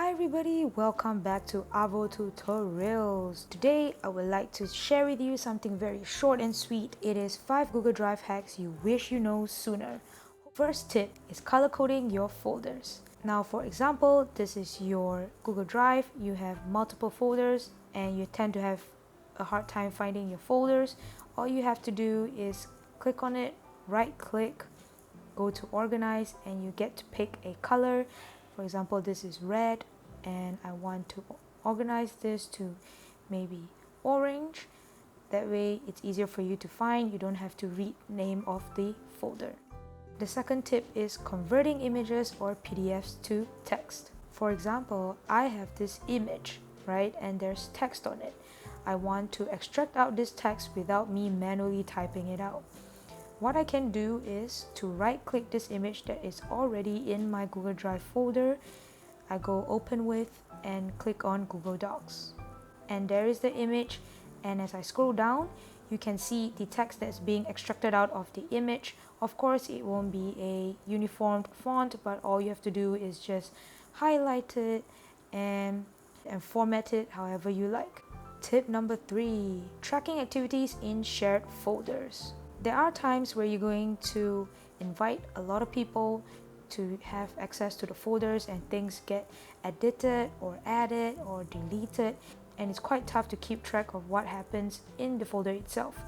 Hi everybody, welcome back to Avo Tutorials. Today I would like to share with you something very short and sweet. It is 5 Google Drive hacks you wish you know sooner. First tip is color coding your folders. Now for example, this is your Google Drive. You have multiple folders and you tend to have a hard time finding your folders. All you have to do is click on it, right click, go to organize, and you get to pick a color. For example, this is red and I want to organize this to maybe orange. That way it's easier for you to find. You don't have to read name of the folder. The second tip is converting images or PDFs to text. For example, I have this image, right? And there's text on it. I want to extract out this text without me manually typing it out. What I can do is to right click this image that is already in my Google Drive folder. I go open with and click on Google Docs. And there is the image, and as I scroll down, you can see the text that's being extracted out of the image. Of course, it won't be a uniformed font, but all you have to do is just highlight it and format it however you like. Tip number 3, tracking activities in shared folders. There are times where you're going to invite a lot of people to have access to the folders and things get edited or added or deleted, and it's quite tough to keep track of what happens in the folder itself.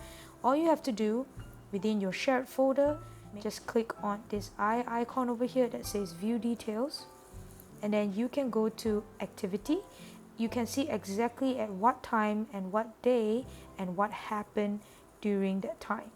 All you have to do within your shared folder, just click on this eye icon over here that says view details, and then you can go to activity. You can see exactly at what time and what day and what happened during that time.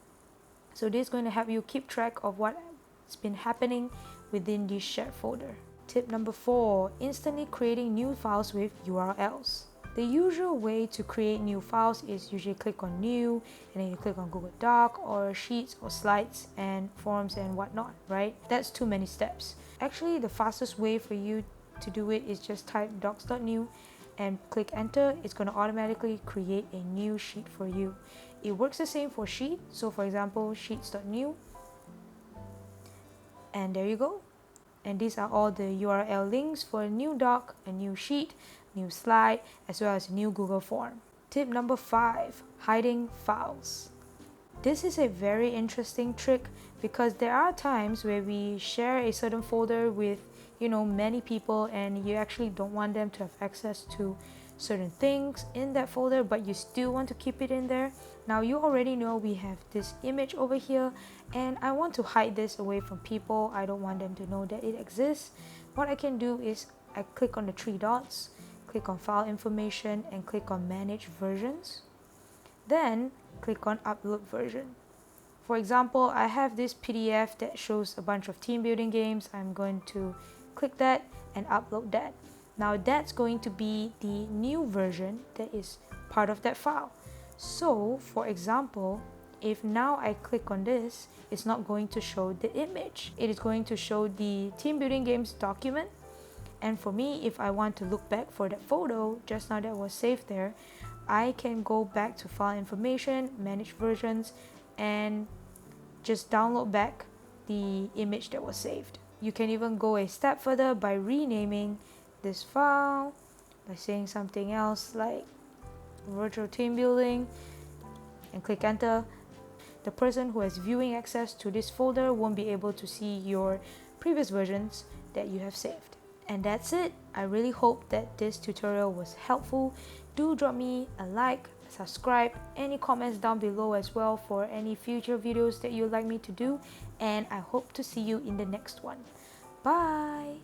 So this is going to help you keep track of what's been happening within this shared folder. Tip number 4, instantly creating new files with URLs. The usual way to create new files is usually click on new and then you click on Google Doc or Sheets or Slides and Forms and whatnot, right? That's too many steps. Actually, the fastest way for you to do it is just type docs.new and click enter. It's going to automatically create a new sheet for you. It works the same for sheet. So for example, sheets.new, and there you go. And these are all the URL links for a new doc, a new sheet, new slide, as well as a new Google form. Tip number 5, hiding files. This is a very interesting trick because there are times where we share a certain folder with many people, and you actually don't want them to have access to certain things in that folder, but you still want to keep it in there. Now you already know we have this image over here, and I want to hide this away from people. I don't want them to know that it exists. What I can do is I click on the 3 dots, click on file information, and click on manage versions. Then click on upload version. For example, I have this PDF that shows a bunch of team building games. I'm going to click that and upload that. Now that's going to be the new version that is part of that file. So for example, if now I click on this, it's not going to show the image. It is going to show the team building games document. And for me, if I want to look back for that photo just now that was saved there, I can go back to file information, manage versions, and just download back the image that was saved. You can even go a step further by renaming this file, by saying something else like virtual team building, and click enter. The person who has viewing access to this folder won't be able to see your previous versions that you have saved. And that's it. I really hope that this tutorial was helpful. Do drop me a like, subscribe, any comments down below as well for any future videos that you'd like me to do, and I hope to see you in the next one. Bye!